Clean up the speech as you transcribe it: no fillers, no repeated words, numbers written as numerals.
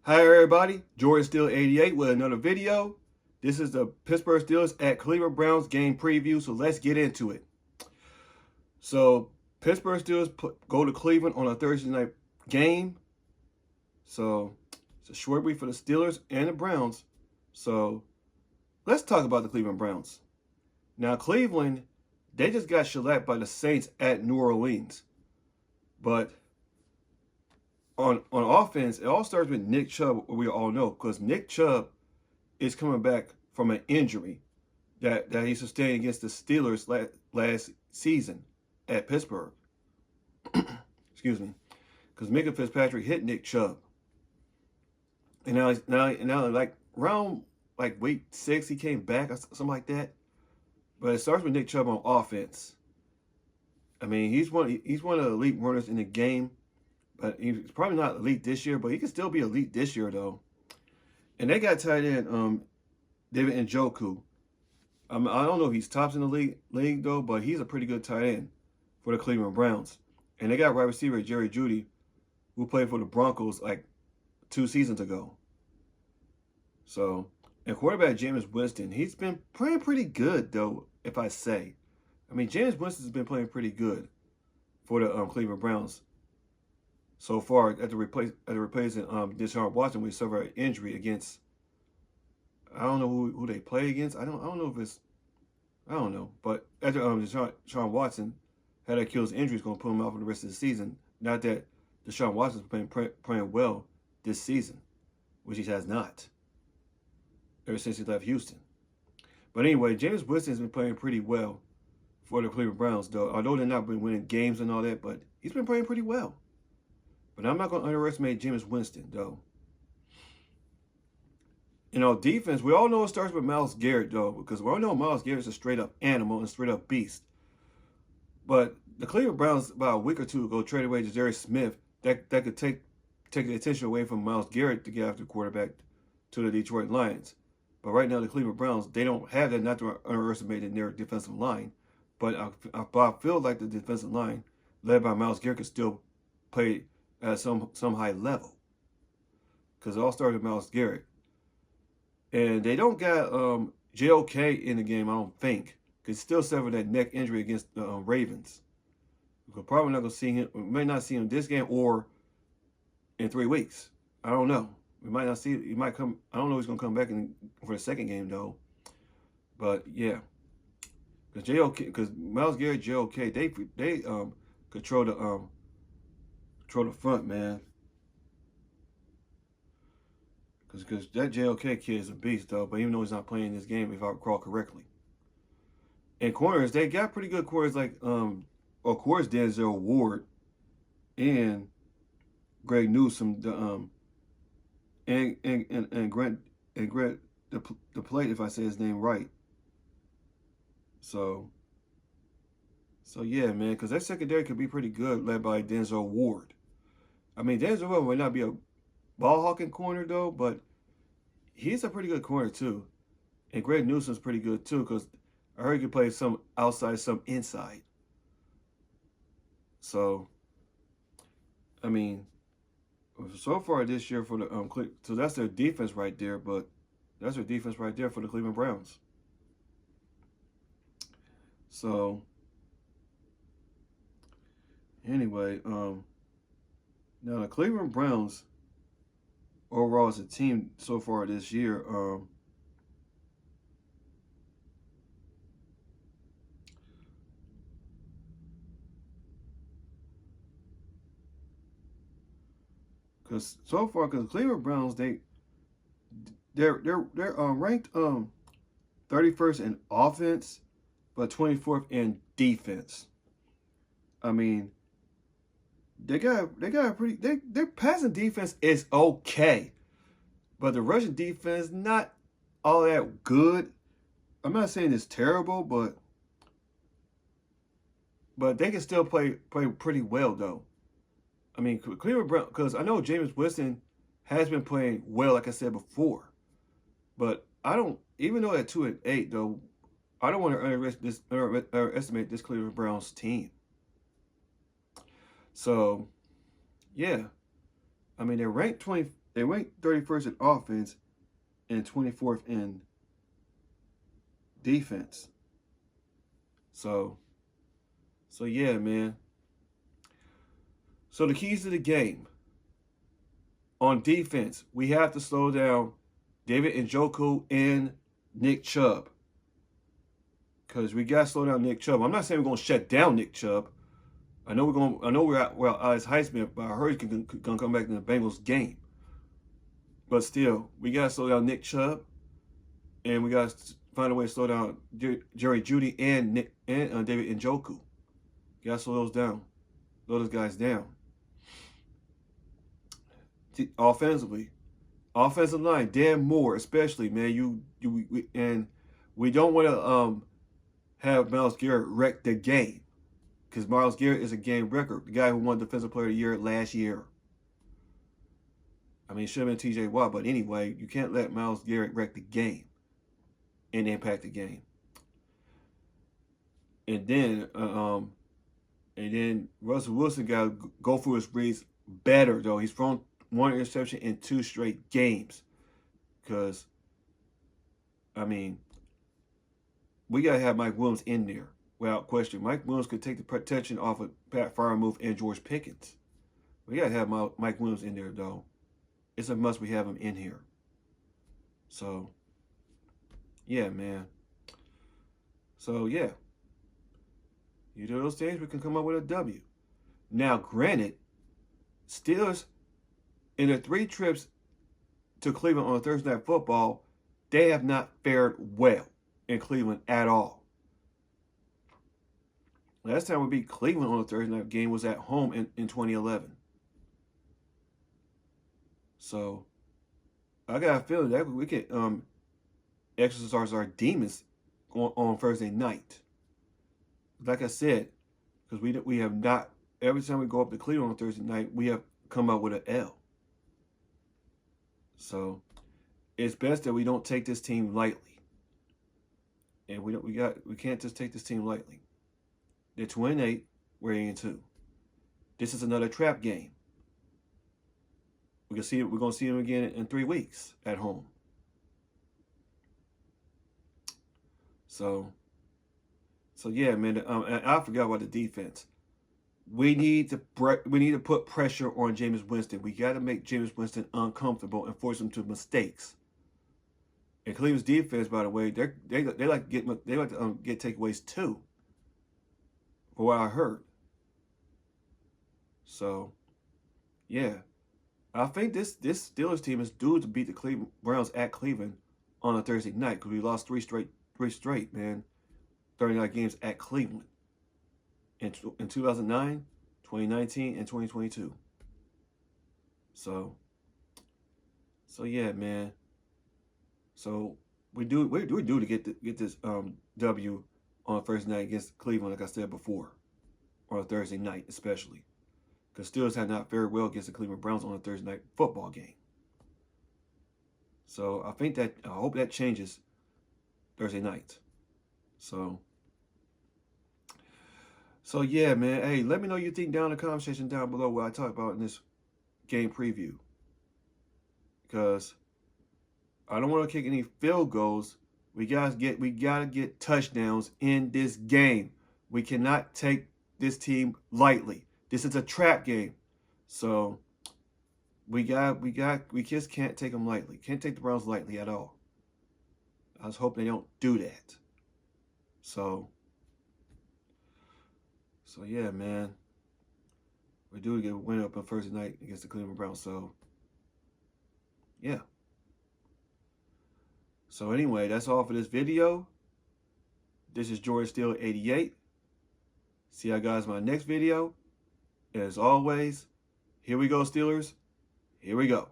Hi everybody, Jordan Steel 88 with another video. This is the Pittsburgh Steelers at Cleveland Browns game preview, so let's get into it. So Pittsburgh Steelers go to Cleveland on a Thursday night game. So it's a short week for the Steelers and the Browns. So let's talk about the Cleveland Browns. Now Cleveland, they just got shellacked by the Saints at New Orleans. But on offense, it all starts with Nick Chubb, we all know, because Nick Chubb is coming back from an injury that he sustained against the Steelers last season at Pittsburgh. Excuse me, because Minka Fitzpatrick hit Nick Chubb, and now like around like week 6 he came back or something like that. But it starts with Nick Chubb on offense. I mean, he's one of the elite runners in the game. But he's probably not elite this year, but he can still be elite this year, though. And they got tight end David Njoku. I don't know if he's tops in the league, though, but he's a pretty good tight end for the Cleveland Browns. And they got wide receiver Jerry Jeudy, who played for the Broncos like 2 seasons ago. So, and quarterback Jameis Winston, he's been playing pretty good, though, if I say. I mean, Jameis Winston's been playing pretty good for the Cleveland Browns so far at the replacing Deshaun Watson, we suffered an injury against. I don't know who they play against. I don't know if it's. I don't know. But after Deshaun Watson had an Achilles injury, is going to put him out for the rest of the season. Not that Deshaun Watson's playing well this season, which he has not ever since he left Houston. But anyway, Jameis Winston's been playing pretty well for the Cleveland Browns, though. Although they're not been winning games and all that, but he's been playing pretty well. But I'm not going to underestimate Jameis Winston, though. You know, defense, we all know it starts with Myles Garrett, though, because we all know Myles Garrett's a straight-up animal and straight-up beast. But the Cleveland Browns, about a week or two ago, traded away Jerry Smith that could take the attention away from Myles Garrett to get after the quarterback to the Detroit Lions. But right now, the Cleveland Browns, they don't have that, not to underestimate in their defensive line. But I feel like the defensive line, led by Myles Garrett, could still play at some high level, because it all started with Myles Garrett. And they don't got JOK in the game, I don't think, because he still suffered that neck injury against the Ravens. We're probably not going to see him. We may not see him this game or in 3 weeks. I don't know. We might not see it. He might come. I don't know if he's going to come back for the second game, though. But yeah, because Myles Garrett, JOK, they control the front, man. Because that JOK kid is a beast, though. But even though he's not playing this game, if I recall correctly. And corners, they got pretty good corners, like of course Denzel Ward and Greg Newsome, and Grant the plate, if I say his name right. So yeah, man, because that secondary could be pretty good, led by Denzel Ward. I mean, Denzel Ward might not be a ball-hawking corner, though, but he's a pretty good corner, too. And Greg Newsome's pretty good, too, because I heard he could play some outside, some inside. So, I mean, so far this year for the so that's their defense right there, but that's their defense right there for the Cleveland Browns. So, anyway, now the Cleveland Browns overall as a team so far this year, because Cleveland Browns, they're ranked 31st in offense, but 24th in defense. I mean, they got a pretty, their passing defense is okay, but the rushing defense not all that good. I'm not saying it's terrible, but they can still play pretty well, though. I mean, Cleveland Brown, because I know Jameis Winston has been playing well, like I said before, but I don't, even though at 2-8, though, I don't want to underestimate this Cleveland Browns team. So, yeah. I mean, they're ranked 20, They ranked 31st in offense and 24th in defense. So yeah, man. So the keys to the game. On defense, we have to slow down David Njoku and Nick Chubb. Because we got to slow down Nick Chubb. I'm not saying we're going to shut down Nick Chubb. I know we're at his Heisman, but I heard he's going to come back in the Bengals game. But still, we got to slow down Nick Chubb, and we got to find a way to slow down Jerry Jeudy and David Njoku. You got to slow those guys down. Offensively, offensive line, Dan Moore especially, man. And we don't want to have Myles Garrett wreck the game, because Myles Garrett is a game record. The guy who won Defensive Player of the Year last year. I mean, it should have been T.J. Watt, but anyway, you can't let Myles Garrett wreck the game and impact the game. And then Russell Wilson got to go through his reads better, though. He's thrown 1 interception in 2 straight games. Because, I mean, we got to have Mike Williams in there without question. Mike Williams could take the protection off of Pat Freiermuth and George Pickens. We got to have Mike Williams in there, though. It's a must we have him in here. So, yeah, man. So, yeah. You do those things, we can come up with a W. Now, granted, Steelers, in their 3 trips to Cleveland on Thursday Night Football, they have not fared well in Cleveland at all. Last time we beat Cleveland on a Thursday night game was at home in 2011. So, I got a feeling that we can exercise our demons on Thursday night. Like I said, because we have not, every time we go up to Cleveland on Thursday night, we have come out with an L. So, it's best that we don't take this team lightly. And we can't just take this team lightly. They're 2-8, we're 8-2. This is another trap game. We're gonna see them again in 3 weeks at home. So yeah, man. And I forgot about the defense. We need to put pressure on Jameis Winston. We got to make Jameis Winston uncomfortable and force him to mistakes. And Cleveland's defense, by the way, they like to get takeaways too, for what I heard. So, yeah, I think this Steelers team is due to beat the Cleveland Browns at Cleveland on a Thursday night, because we lost three straight, man, 39 games at Cleveland in 2009, 2019, and 2022. So yeah, man. So we do to get this W on Thursday night against Cleveland, like I said before, on a Thursday night especially, because Steelers had not fared well against the Cleveland Browns on a Thursday night football game. So I hope that changes Thursday night. So yeah, man. Hey, let me know what you think down in the comment section down below what I talk about in this game preview, because I don't want to kick any field goals. We gotta get touchdowns in this game. We cannot take this team lightly. This is a trap game. So we just can't take them lightly. Can't take the Browns lightly at all. I was hoping they don't do that. So yeah, man. We do get a win up on Thursday night against the Cleveland Browns. So yeah. So anyway, that's all for this video. This is Jordan Steele 88. See you guys in my next video. As always, here we go, Steelers. Here we go.